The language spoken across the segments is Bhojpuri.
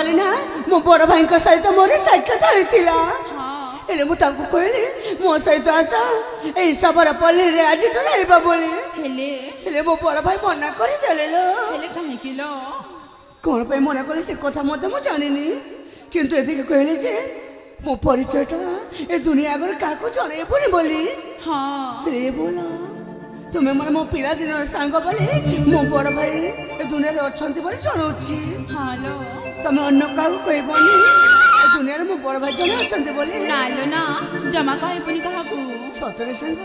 काली ना मो बड़ भाई सहित मोर साक्षात होता हेले मु ताको कहली मो सहित आस ए सबर पल्ली रे आज तो रहबा बोली हेले मो बड़ भाई मना करी देले लो हेले काहे किलो कोन पे मना करी से कथा मते मु जानिनी किंतु एदिके कहले जे मो परिचयटा ए दुनिया आगर काको जणे पुनी बोली हां रे बोला तुमे मन मो पिला दिन सांग बोली मो बड़ भाई ए दुनिया रे अछंती बोली जणौची हालो तमे अन्य काको कहबनी ए दुनिया रे मो बड़ भाई जणे अछंती बोली नालो ना जमा कहबनी काहाकू सतरे सांग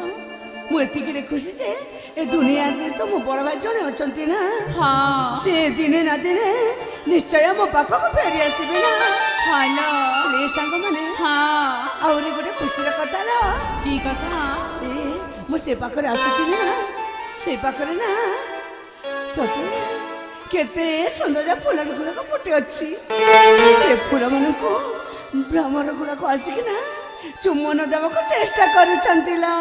मु एति के खुशी जे ए दुनिया रे तो मो बड़ भाई जणे अछंती ना हां से दिने ना दिने निश्चय मो पाखो को फेरी आसीबे ना हालो ले सांग माने हां आउरी गोटे खुशी रे कथा लो की कथा ए मु से पाखरे आसीती ना से पाखरे ना सते केते सुंदर फूल गुड़ाक फुटे अच्छी से फूल मान को ब्राह्मण गुड़ाक आसिक ना चुम्बन देवाक चेष्टा करुला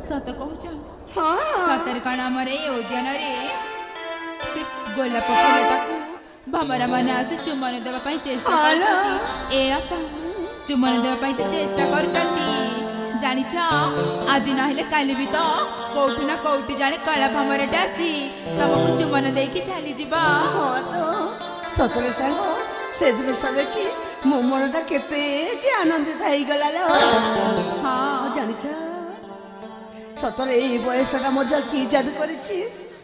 सत कहूच हाँ सतर कण आमर ए उद्यान रे से गोलाप फूलटाकू भमरा माने आसे चुम्बन देवा पई चेष्टा करछी ए आपा चुम्बन देवा पई चेष्टा करछंती जानी छ आज नहले काली भी तो कोठी ना कोठी जाने काला भमराटे आसी तमको चुम्बन देकी चली जिबा हाँ तो सतरे सांग से दृश्य देखी मो मनटा केते जे आनंदित हो गला लो हाँ जानी छ सतरे ए बयसटा मध्य की जादू करिछि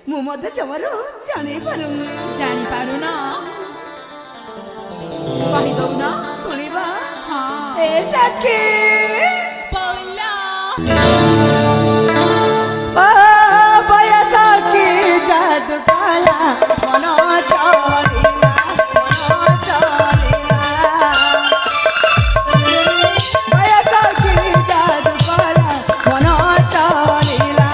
मु मध्य जमारो जानि पारु ना कहि दउ ना सुनिबा हां ए सखी पौला बयसा की जादू काला मनो चोरिला बयसा की जादू काला मनो चोरिला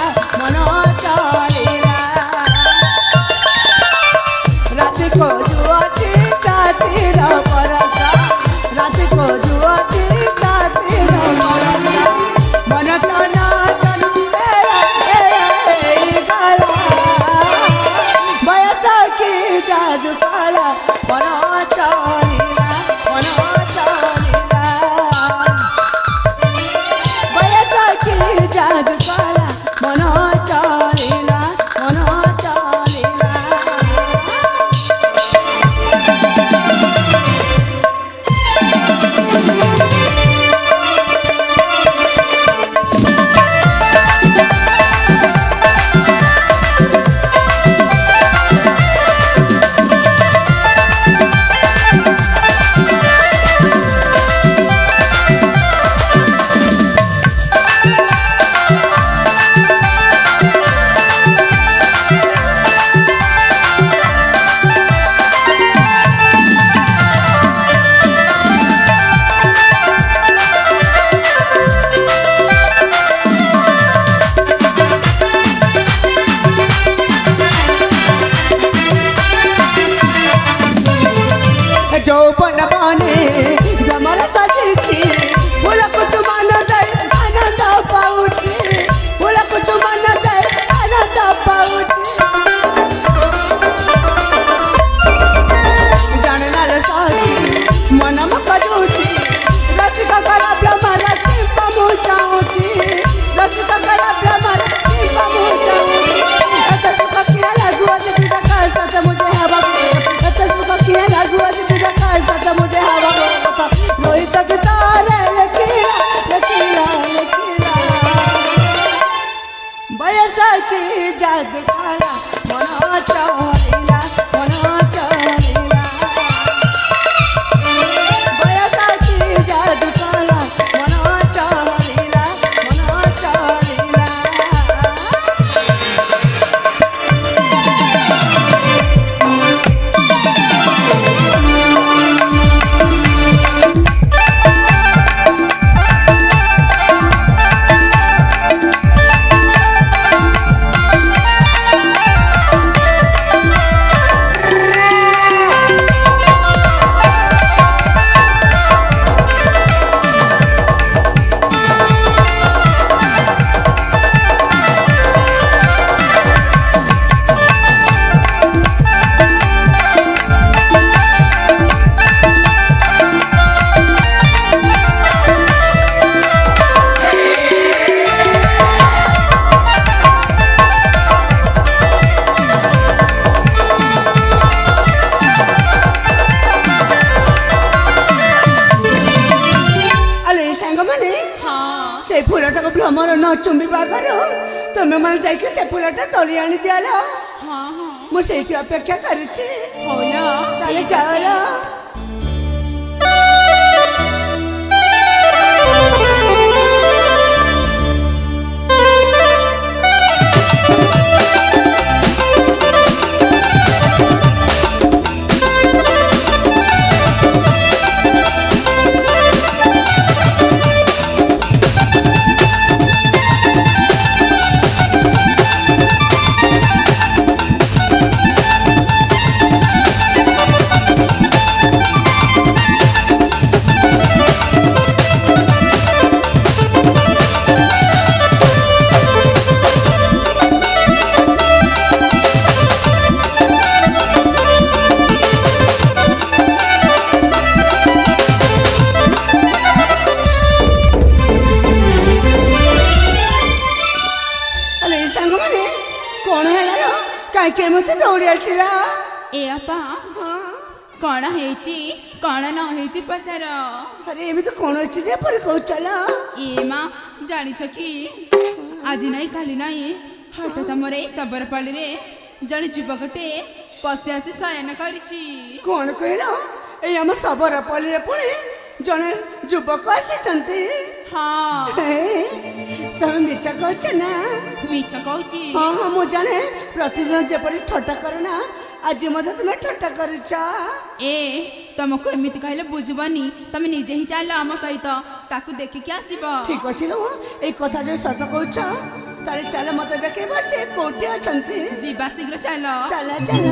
रात को जुआती साथी रा परसा रात को जुआती साथी रा परसा मन तना तनु गला बयसा की जादू काला मनो चोरिला बयसा की जादू काला मनो चोरिला जौवन बाने भ्रमर सजिछि फूल कुछ मन दे आनंद पाउछि फूल कुछ मन दे आनंद पाउछि जाननाल साथी मन मकजुछि रसिक करा भ्रमर शिल्प मुचाउछि रसिक करा भ्रमर शिल्प मुचाउछि ऐसा सुख किया लागू आज तुझा काल मुझे हवा ऐसा सुख किया लागू आज तुझा मुझे हवा मोहि तक तारे लकीला बयसा की जादू काला मनो चोरिला बयसा की जादू काला मनो चोरिला ନ ଚୁମ୍ବିବା ଆଗରୁ ତୁମେ ମାନେ ଯାଇକି ସେ ଫୁଲଟା ତୋଳି ଆଣି ଦିଆଲ। ହଁ ହଁ ମୁଁ ସେଇଠି ଅପେକ୍ଷା କରୁଛି। ହଉଲ ତାହେଲେ ଚାଲ। କେମିତି ଦୌଡ଼ି ଆସିଲା? ଏ ଆପା କଣ ହେଇଛି କଣ ନ ହେଇଛି ପଚାର। ଆରେ ଏମିତି କଣ ଅଛି ଯେ ପରେ କହୁଛ? ଏ ମା ଜାଣିଛ କି ଆଜି ନାଇଁ କାଲି ନାଇଁ ହଠାତ୍ ଆମର ଏଇ ସବରପାଳିରେ ଜଣେ ଯୁବକଟେ ପଶି ଆସି ଶୟନ କରିଛି। କଣ କହିଲ? ଏଇ ଆମ ସବରପାଳିରେ ପୁଣି ଜଣେ ଯୁବକ ଆସିଛନ୍ତି? ହଁ ତମେ ମିଛ କହୁଛ ନା? ମିଛ କହୁଛି? ହଁ ହଁ ମୁଁ ଜାଣେ ପ୍ରତିଦିନ ଯେପରି ଠଟ୍ଟା କର ନା ଆଜି ମଧ୍ୟ ତୁମେ ଠଟ୍ଟା କରୁଛ। ଏ ତମକୁ ଏମିତି କହିଲେ ବୁଝିବନି, ତମେ ନିଜେ ହିଁ ଚାଲ ଆମ ସହିତ ତାକୁ ଦେଖିକି ଆସିବ। ଠିକ ଅଛି ନା ଏଇ କଥା ଯୋଉ ସତ କହୁଛ ତାହେଲେ ଚାଲ ମତେ ଦେଖେଇବ ସେ କୋଉଠି ଅଛନ୍ତି। ଯିବା ଶୀଘ୍ର ଚାଲ ଚାଲ ଚାଲ।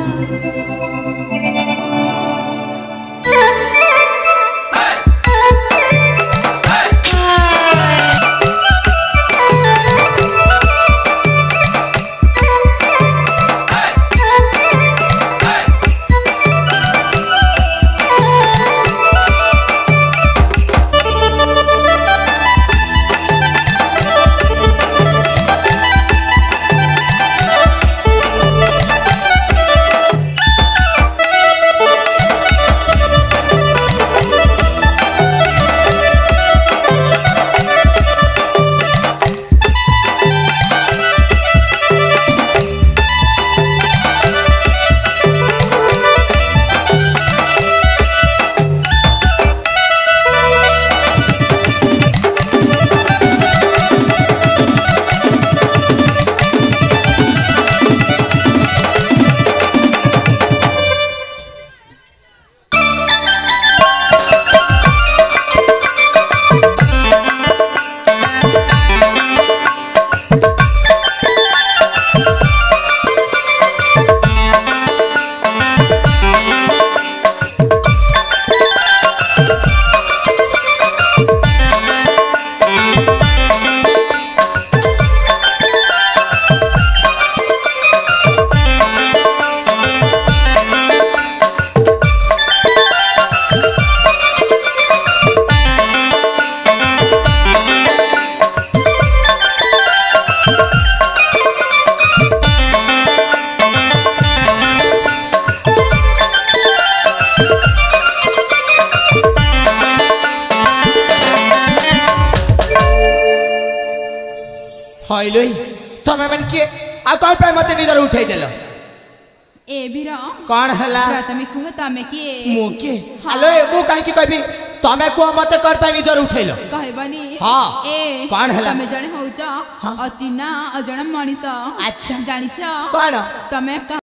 तमे मन के आ कौन पे मते निदर उठाई देलो? ए भीर कौन हला? तमे कुह तमे किए? मु के हेलो मु काहे की कहबी तमे को मते कर पे निदर उठैलो? कहबनी हां ए कौन हला? तमे जणे होउछ अचिना अजण मनिष। अच्छा जानिछ कौन? तमे